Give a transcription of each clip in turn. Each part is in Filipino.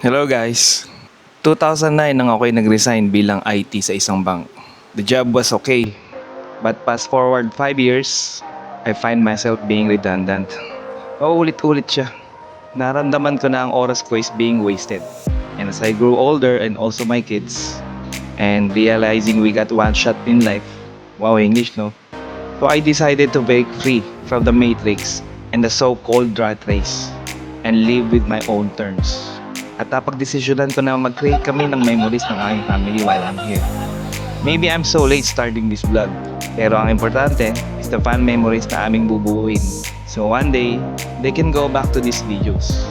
Hello guys. 2009 nang ako'y nag-resign bilang IT sa isang bank. The job was okay, but fast forward 5 years, I find myself being redundant. Paulit-ulit siya. Naramdaman ko na ang oras ko is being wasted. And as I grew older and also my kids, and realizing we got one shot in life, wow English no? So I decided to break free from the matrix and the so-called rat race and live with my own terms. At napagdesisyonan ko na mag-create kami ng memories ng aking family while I'm here. Maybe I'm so late starting this vlog, pero ang importante is the fun memories na aming bubuuin. So one day, they can go back to these videos.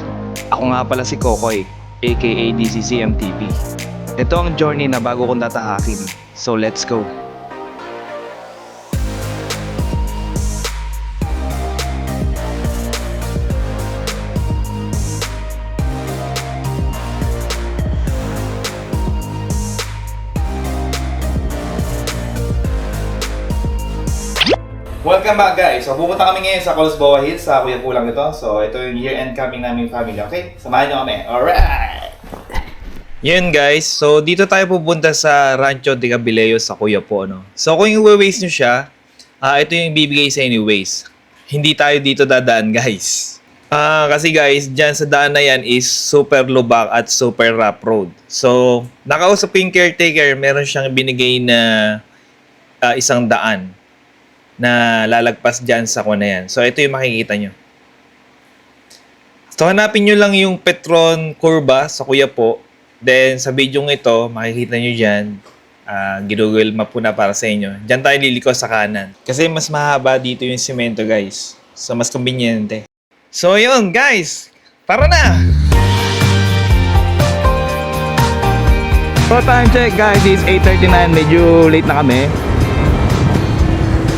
Ako nga pala si Kokoy, aka DCCMTV. Ito ang journey na bago kong tatahakin. So let's go! Welcome back guys! So pupunta kami ngayon sa Colosboa Hills sa Kuya Pulang ito. So ito yung year-end coming namin family, okay? Samahan nyo kami. Alright! Yun guys, so dito tayo pupunta sa Rancho de Cabeleo sa Kuya Po, no? So kung i-waste nyo siya, ito yung bibigay sa inyo waste. Hindi tayo dito dadaan guys. Kasi guys, dyan sa daan na yan is super lubak at super rough road. So nakausap yung caretaker, meron siyang binigay na isang daan na lalagpas dyan sa kuna yan. So, ito yung makikita nyo. So, hanapin nyo lang yung Petron Curva sa Kuya Po. Then, sa video ito, makikita nyo dyan. Ginugol map po na para sa inyo. Dyan tayo liliko sa kanan. Kasi mas mahaba dito yung semento, guys. So, mas conveniente. So, yun, guys. Tara na! So, time check, guys. It's 8:39. Medyo late na kami.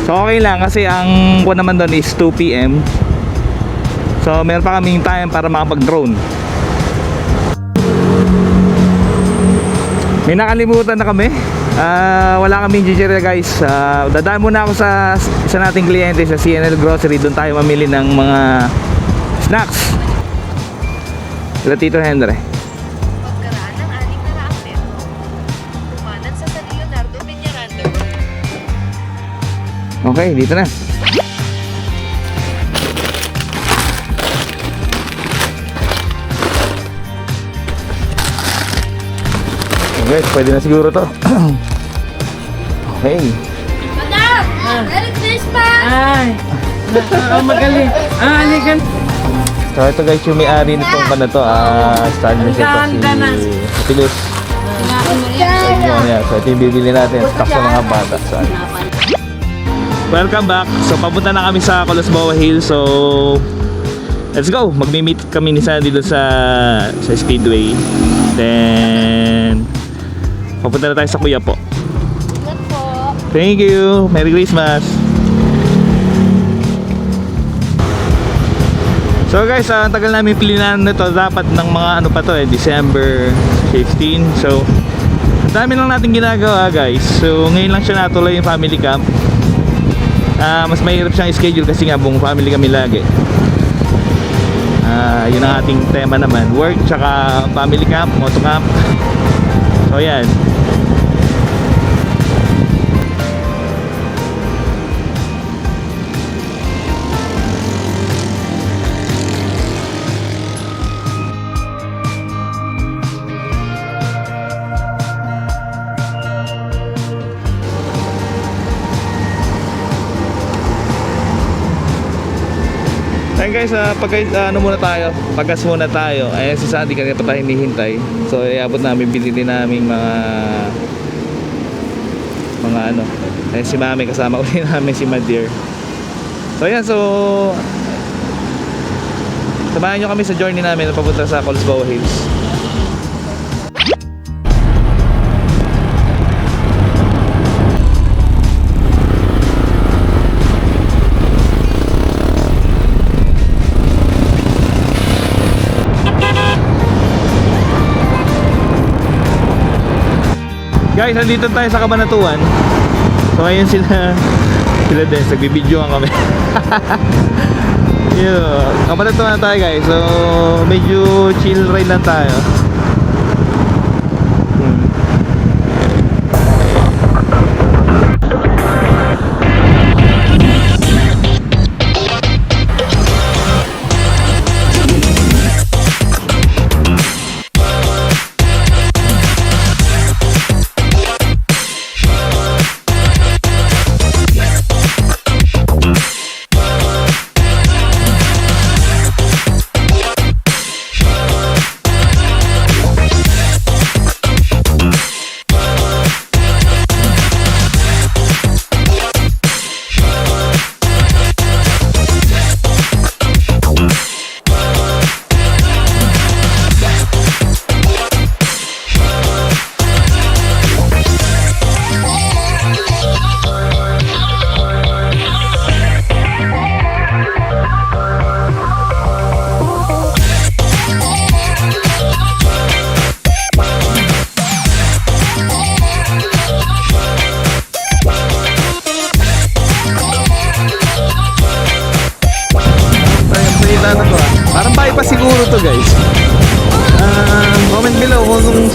So okay lang kasi ang ko naman doon is 2 PM. So meron pa kaming time para makapag-drone. May nakalimutan na kami. Wala kaming ginger guys. Dadaan muna ako sa isa nating kliyente sa CNL Grocery. Doon tayo mamili ng mga snacks. Sila Tito Henry. Pagkaraan ng 6 na raang metro, tumanan sa San Leonardo Peñaranda. Okay, dito na. Okay, pwede na siguro to. Okay. Madam! Merry Christmas! Ay, magaling. Aligan. So ito guys, yung may-ari nitong pan na to, start na siya si Pilus. So ito yung bibili natin, stock sa mga bata. So, welcome back. So papunta na kami sa Colosboa Hills. So let's go. Magmi-meet kami ni Sandy doon sa Speedway. Then papunta na tayo sa Kuya Po. Ingat po. Thank you. Merry Christmas. So guys, ang tagal namin pilihan nito. Dapat ng mga ano pa to December 15. So dami lang natin ginagawa guys. So ngayon lang siya natuloy yung family camp. Mas mahirap siyang schedule kasi nga buong family kami lagi. Yun ang ating tema naman, work tsaka family camp, moto camp. So yan. Ayan guys, ano muna tayo, pagkas muna tayo. Ayan si Sandy, kanina pa tayo hinihintay. So iabot namin, binili namin mga ano. Ayan si Mami, kasama ulit namin si Madeir. So ayan, so samahan nyo kami sa journey namin na papunta sa Colosboa Hills. Guys, nandito tayo sa Cabanatuan. So ayun sila din, nagbibidyoan kami. Yun, Cabanatuan na tayo guys. So medyo chill ride lang tayo.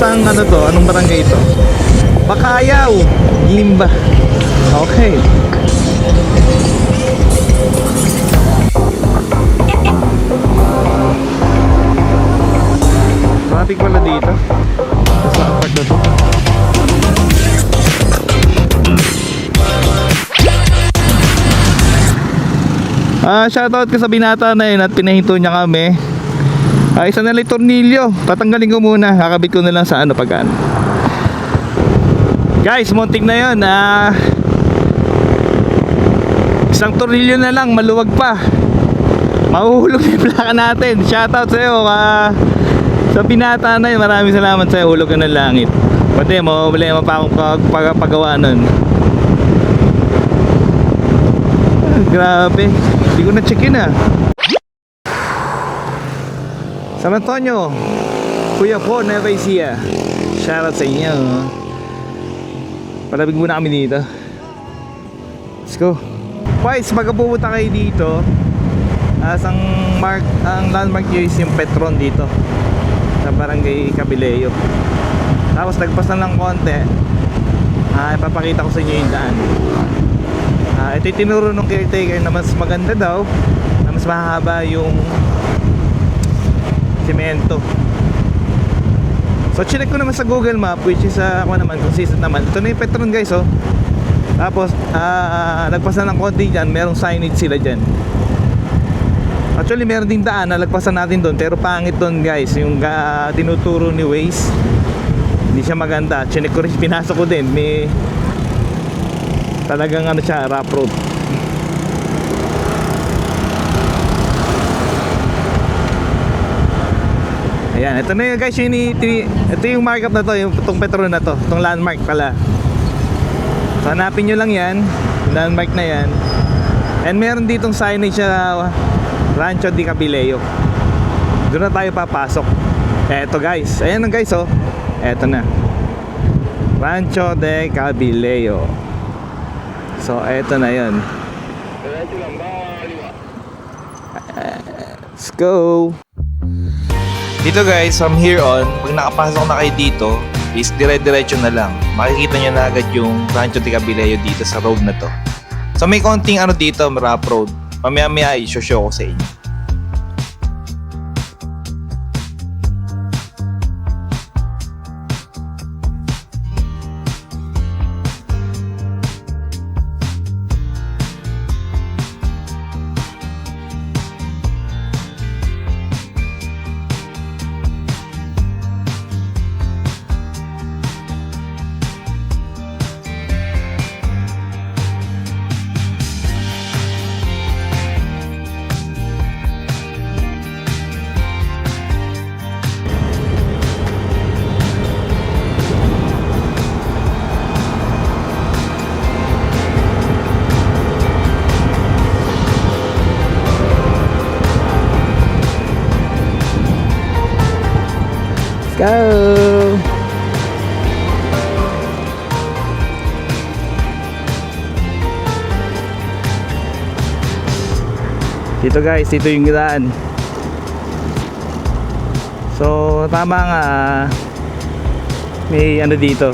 saang ano to? Anong barangay ito? Bakayaw, Limba. Okay. Traffic pala dito. Sa part na to. Shoutout ko sa binata na yun at pinahinto niya kami. Isa na lang yung tornilyo. Tatanggalin ko muna. Kakabit ko na lang sa ano pag ano. Guys, muntik na yun. Isang tornilyo na lang, maluwag pa. Mahuhulog yung plaka natin. Shoutout sa'yo sa binata na yun. Maraming salamat sa'yo. Hulog ka ng langit. Pati mo, problema pa akong paggawa nun. Grabe. Hindi ko na-check-in San Antonio, Kuya po, Nueva Ecija. Shoutout sa inyo. Palabig muna kami dito. Let's go. Guys, pagkapupunta kayo dito, ang landmark nyo is yung Petron dito sa Barangay Cabeleo. Tapos nagpas na lang konti, ipapakita ko sa inyo yung daan. Ito yung tinuro ng caretaker na mas maganda daw, na mas mahaba yung semento. So chinek ko naman sa Google Map, which is ako naman, consistent naman. Ito na yung Petron guys, oh. Tapos nagpasan ng konti dyan, merong signage sila dyan. Actually meron ding daan na lagpasan natin doon, pero pangit doon guys, yung tinuturo ni Waze. Hindi siya maganda. Chinek ko rin, pinasok ko din, may talagang ano siya, rough road. Ayan, ito na yun guys, ito yung markup na to, itong Petron na to, itong landmark pala. So hanapin nyo lang yan, landmark na yan. And meron ditong signage na Rancho de Cabeleo. Doon na tayo papasok. Eto guys, ayan na guys, oh. Eto na, Rancho de Cabeleo. So eto na yun. Let's go. Dito guys, from here on, pag nakapasok na kayo dito, is dire-diretso na lang. Makikita nyo na agad yung Rancho de Cabeleo dito sa road na to. So may konting ano dito, rough road. Mamaya-maya i-show ko sa inyo. Go! Dito guys, dito yung daan. So tama nga, may ano dito,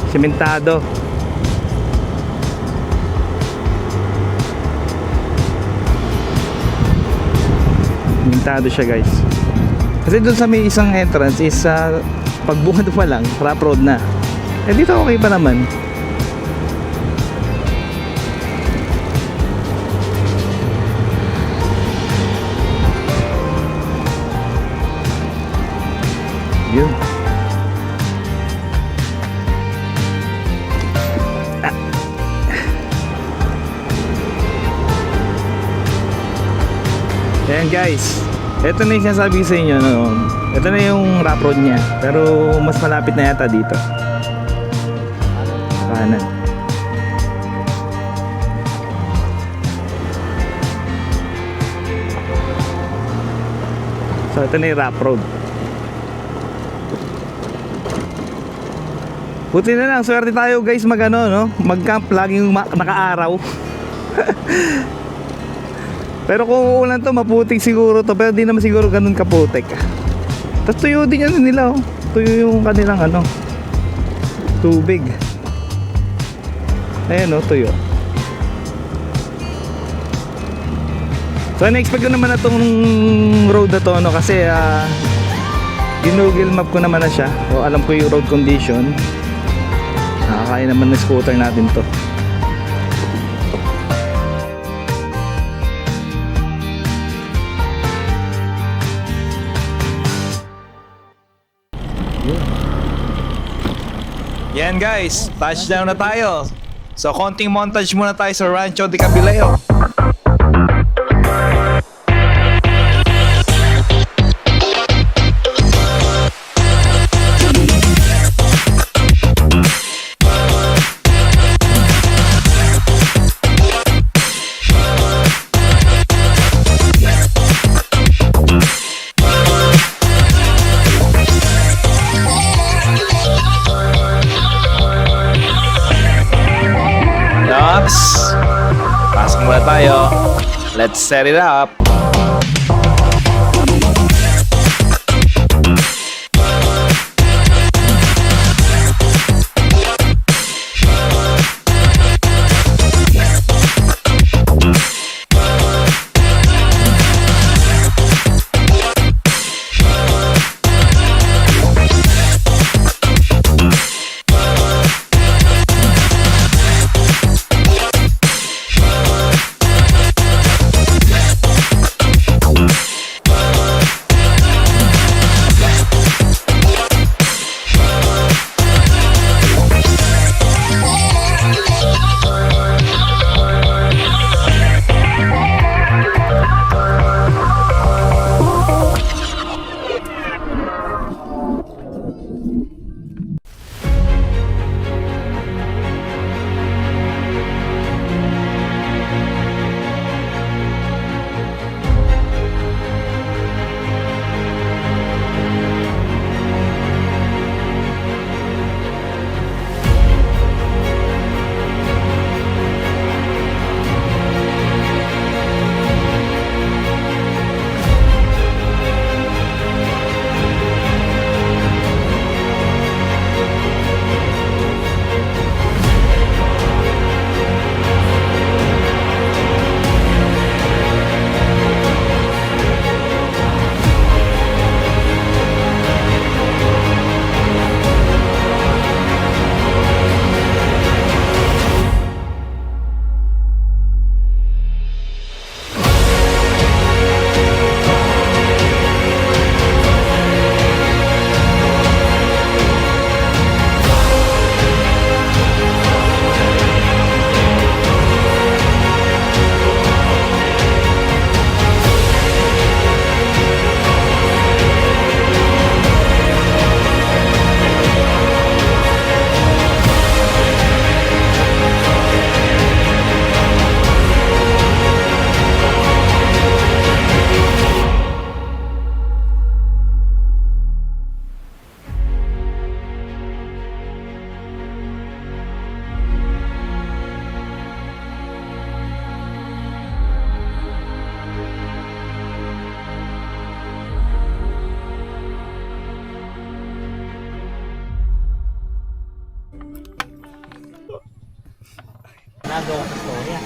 sementado. Sementado siya guys. Kasi doon sa may isang entrance is pagbungad pa lang, rough road na. Eh dito okay pa naman. Yun. Ayan guys, ito na yung sinasabi sa inyo, no? Ito na yung rough road niya, pero mas malapit na yata dito. Kanan. So ito na yung rough road. Buti na lang, swerte tayo guys mag-camp laging naka-araw. Pero kung uulan to, maputik siguro to. Pero di naman siguro ganun kaputik. Tapos tuyo din yan nila, oh. tuyo yung kanilang ano, tubig. Ayan o, tuyo. So na-expect ko naman na tong road na to, ano, kasi Google map ko naman na siya. O alam ko yung road condition. Nakakaya naman ng scooter natin to. Yan guys, touchdown na tayo. So konting montage muna tayo sa Rancho de Cabilleo. Pasok muna tayo. Let's set it up.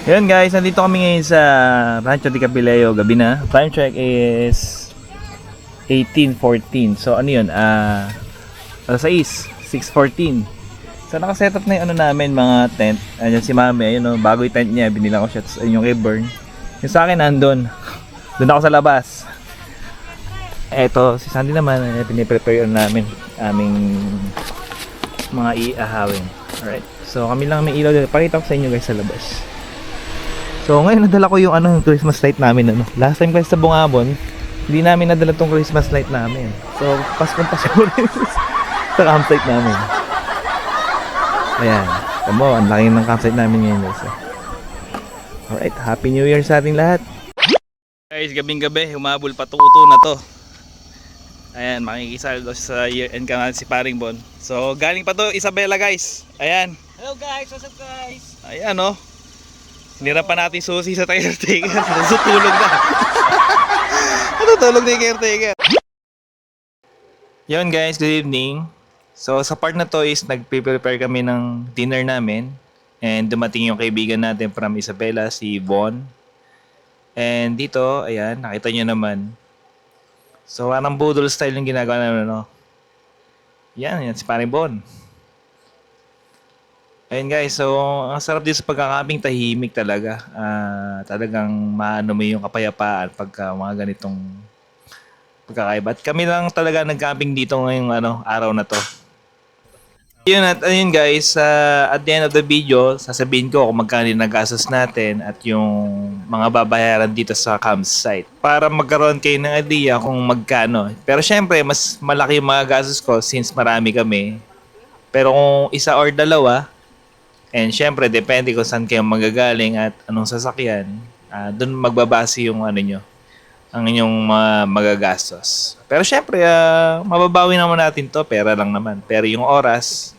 Yun guys, nandito kami ngayon sa Rancho de Cabilleo, gabi na. Time check is 18:14. So ano yun, alas 6:14. So nakaset up na yung ano namin, mga tent. Ayan si Mami, ayun o, bago yung tent niya, binila ko siya. Tapos ayun yung kay Bern. Yung sa akin nandun. Doon ako sa labas. Eto, si Sandy naman, piniprepare namin aming mga iahawin. Alright, so kami lang may ilaw dito. Pakita ko sa inyo guys sa labas. So ngayon nadala ko yung ano, yung Christmas light namin, ano. Last time guys sa Bungabon, hindi namin nadala tong Christmas light namin. So Paskong Pasko rin sa campsite namin. Ayan, tamo, ang laki ng campsite namin ngayon guys. Alright, Happy New Year sa ating lahat. Guys, gabing gabi, humabol pa tuto na to. Ayan, makikisal daw sa year-end ka si Paring Bon. So galing pa to Isabela guys. Ayan. Hello guys, what's up guys? Ayan oh. Nira pa natin susi sa caretaker. Natutulog na. Natutulog na yung caretaker. Yun guys, good evening. So sa part na to is nagpe-prepare kami ng dinner namin. And dumating yung kaibigan natin from Isabela, si Von. And dito, ayan, nakita nyo naman. So parang budol style yung ginagawa namin, no? Yan si Paring Bon. Ayun guys, so ang sarap dito sa pagkakabing tahimik talaga. Talagang maano mo yung kapayapaan pagka mga ganitong pagkakaiba. At kami lang talaga nag-camping dito ngayong araw na to. Yun at ayun guys, at the end of the video, sasabihin ko kung magkano yung nagastos natin at yung mga babayaran dito sa campsite. Para magkaroon kayo ng idea kung magkano. Pero syempre, mas malaki yung mga gastos ko since marami kami. Pero kung isa or dalawa, and syempre, depende kung saan kayo magagaling at anong sasakyan, doon magbabase yung nyo, ang inyong mga magagastos. Pero syempre, mababawi naman natin to, pera lang naman. Pero yung oras,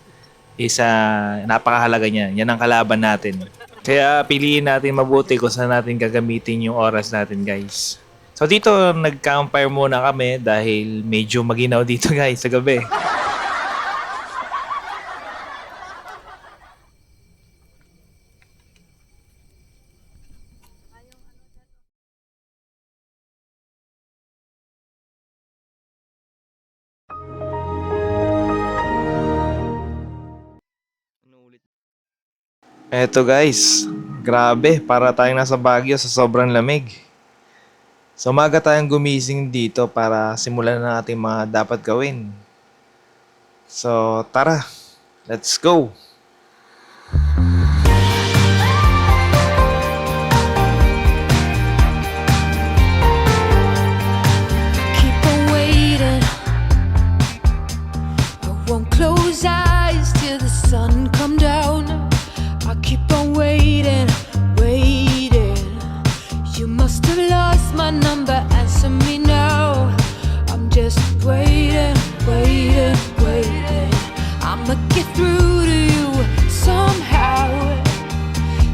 napakahalaga niya. Yan ang kalaban natin. Kaya piliin natin mabuti kung saan natin gagamitin yung oras natin, guys. So dito, nag-campfire muna kami dahil medyo maginaw dito, guys, sa gabi. Eto guys, grabe, para tayong nasa Baguio sa sobrang lamig. So umaga tayong gumising dito para simulan na natin mga dapat gawin. So tara, let's go! Keep on waiting. I won't close eyes till the sun come down. I keep on waiting, waiting. You must have lost my number, answer me now. I'm just waiting, waiting, waiting. I'ma get through to you somehow.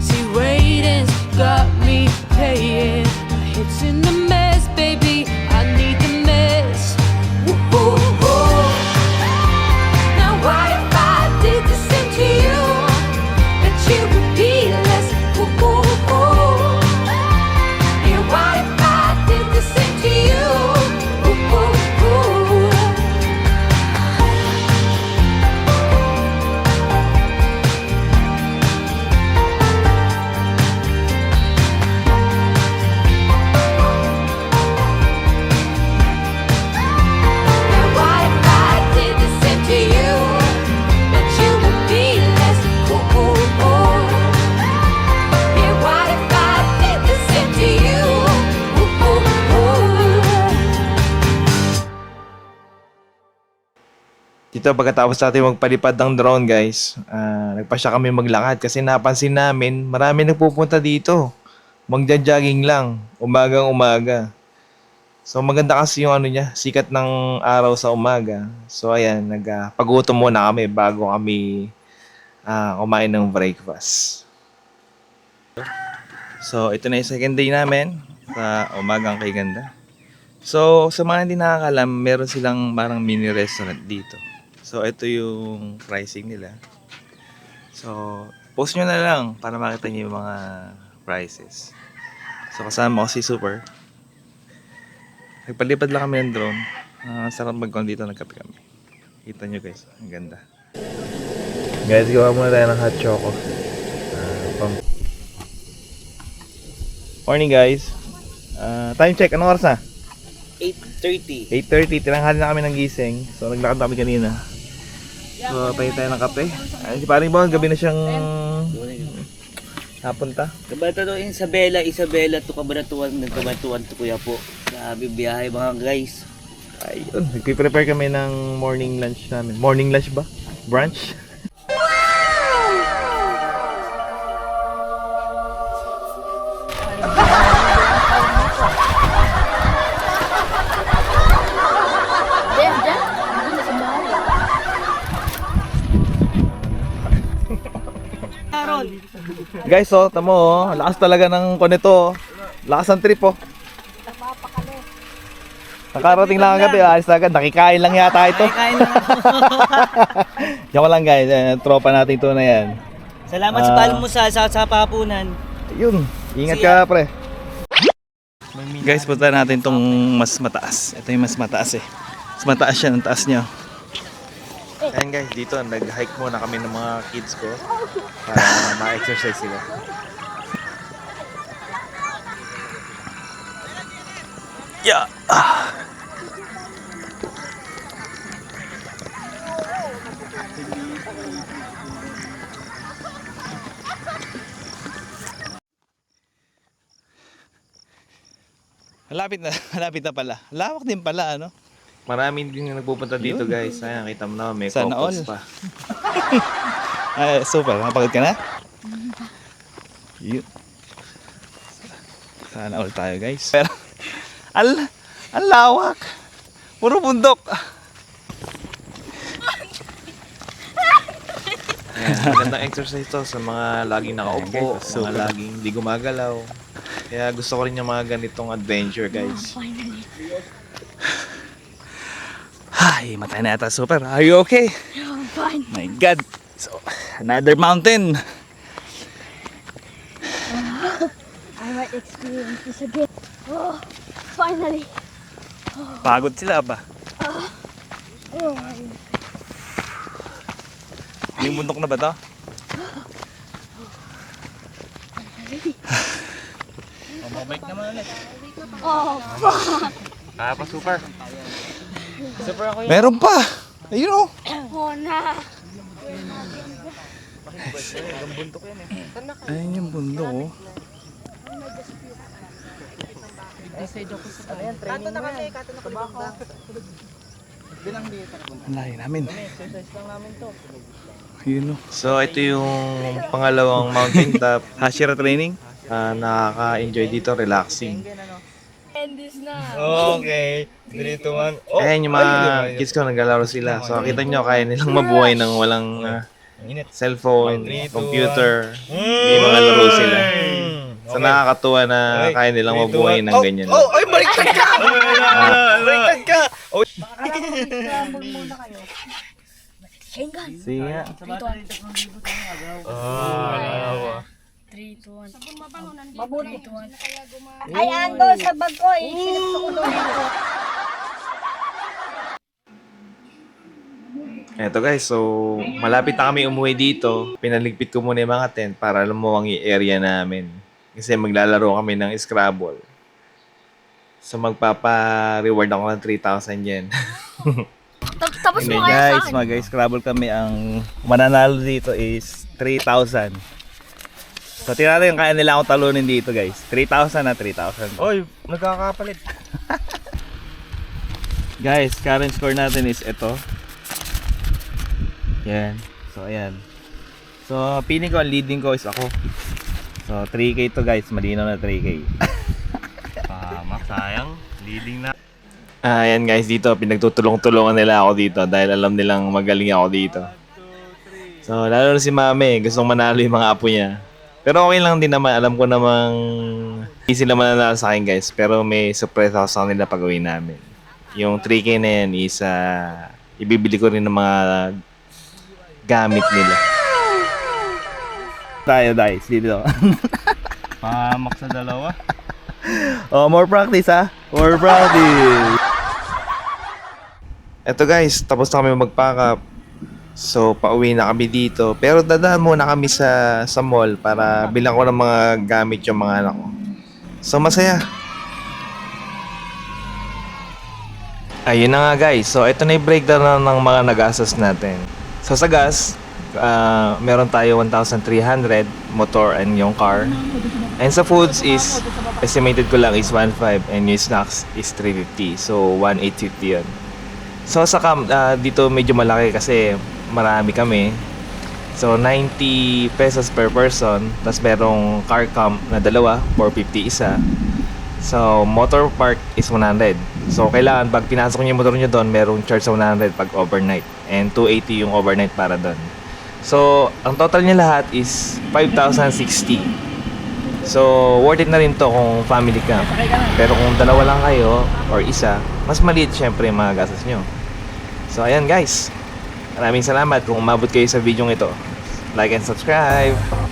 See, waiting's got me paying. My head's in the mess, baby. I need the mess. Woo-hoo-hoo. Now what if I did the same to you? That you would be less. Woo-hoo-hoo. Yeah, what if I did the same to you? Woo-hoo-hoo. Yeah, what if I did the same to you? That you would be less. Woo-hoo-hoo. Yeah, what if I did the same to you? Woo-hoo-hoo. Dito pagkatapos natin magpalipad ng drone guys, nagpasya kami maglakad kasi napansin namin marami nagpupunta dito. Magja-jogging lang, umagang umaga. So maganda kasi yung niya, sikat ng araw sa umaga. So ayan, nagpagutom muna kami bago kami kumain ng breakfast. So ito na yung second day namin sa umagang kay ganda. So sa mga hindi nakakalam, meron silang parang mini restaurant dito. So ito yung pricing nila. So post nyo na lang para makita nyo yung mga prices. So kasama ko si Super. Nagpalipad lang kami ng drone. Sarap magkon dito, nagkape kami. Kita nyo guys, ang ganda. Guys, gawa muna tayo ng hot choco. Morning guys. Time check, anong oras na? 8:30. 8:30, tinanghali na kami ng gising. So naglakad kami kanina. So tayo ng kape. Ay, si Paring Bon, gabi na siyang napunta. Kabato Isabela to Kabanatuan, nagkabatuan to kuya po. Sabi biyahe mga guys. Ayun, nagpe-prepare kami ng morning lunch namin. Morning lunch ba? Brunch? Guys, oh, tamo oh, lakas talaga ng konito. Lakas ng trip oh. Nakarating lang agad, alis na agad. Nakikain lang yata ito. Kain na ako. Diyan lang guys, tropa natin ito na yan. Salamat sa palmusal sa papunan. Yun, ingat ka pre. Guys, punta natin tong mas mataas. Ito yung mas mataas eh. Mas mataas siya, ang taas niya. Ayan guys, dito nag-hike muna kami ng mga kids ko para ma-exercise sila. Yeah. Malapit na pala. Lawak din pala, ano? Maraming din yung nagpupunta dito guys. Ayan, kita mo naman, may Sana couples all. pa. Ay, super. Nakapagod ka na? Yun. Sana all tayo, guys. Pero, ang lawak. Puro bundok. Ayan, magandang exercise to sa mga laging nakaupo, Ayan, guys, sa mga laging hindi gumagalaw. Kaya gusto ko rin yung mga ganitong adventure guys. Ay, matay na yata, super. Are you okay? I'm fine. My God. So, another mountain. I might experience this again. Oh, finally. Pagod sila ba? Oh, Yung bundok na ba to? oh, Ah, pa super. Meron pa. Ayun oh. oh na. Ayun yung bundok oh. Ang layo namin. Yun oh. So ito yung pangalawang mountain top. Hashira training? Nakaka-enjoy dito, relaxing. End this na. Okay. 3, 2, 1. Ayan yung mga kids ko, naglalaro sila. So kita nyo, kaya nilang mabuhay ng walang cellphone, computer. May mga laro sila. So nakakatuwa na kaya nilang mabuhay ng ganyan. Ay, baliktad ka! Baliktad ka! Sige nga. 3, 2, 1. Mabuti. 3, 2, 1. Ay, ando sa bag ko eh. Sinusukulong ko. Eto guys, so malapit na kami umuwi dito. Pinaligpit ko muna yung mga tent para lumuwang yung area namin. Kasi maglalaro kami ng Scrabble. So magpapa-reward ako ng 3,000 yen. Tapos mo Hindi, kaya sa Guys, akin. mag-Scrabble kami. Ang mananalo dito is 3,000. So, tingnan natin yung kaya nila akong talunin dito, guys. 3,000 na 3,000. Oy, nagkakapalit. Guys, current score natin is ito. Yan. So, ayan. So, feeling ko, ang leading ko is ako. So, 3K to guys. Malinaw na 3K. Sayang, leading na. Ayan guys, dito pinagtutulong-tulungan nila ako dito dahil alam nilang magaling ako dito. So, lalo na si Mami, gustong manalo yung mga apo niya. Pero okay lang din naman, alam ko namang hindi sila mananalo sa akin guys, pero may surprise ako sa kanila pag uwi namin. Yung 3K na yan is ibibili ko rin ng mga gamit nila. Tayo guys, dito. Pamak sa dalawa. Oh, more practice ha. More practice. Eto guys, tapos na kami mag-pack up. So, pauwi na kami dito. Pero dadaan muna kami sa mall para bilang ko ng mga gamit yung mga anak ko. So, masaya. Ayun na nga guys. So, ito na yung breakdown ng mga nagastos natin. So, sa gas, meron tayo 1,300 motor and yung car. And sa foods is, estimated ko lang is 1,500 and yung snacks is 350. So, 1,850 yun. So, sa dito medyo malaki kasi marami kami. So, 90 pesos per person. Tapos merong car camp na dalawa, 450 isa. So, motor park is 100. So, kailangan pag pinasok niyo yung motor niyo doon, merong charge sa 100 pag overnight. And 280 yung overnight para doon. So, ang total niya lahat is 5,060. So, worth it na rin to kung family ka. Pero kung dalawa lang kayo or isa, mas maliit syempre yung mga gastos nyo. So, ayan guys. Maraming salamat kung umabot kayo sa video ito. Like and subscribe.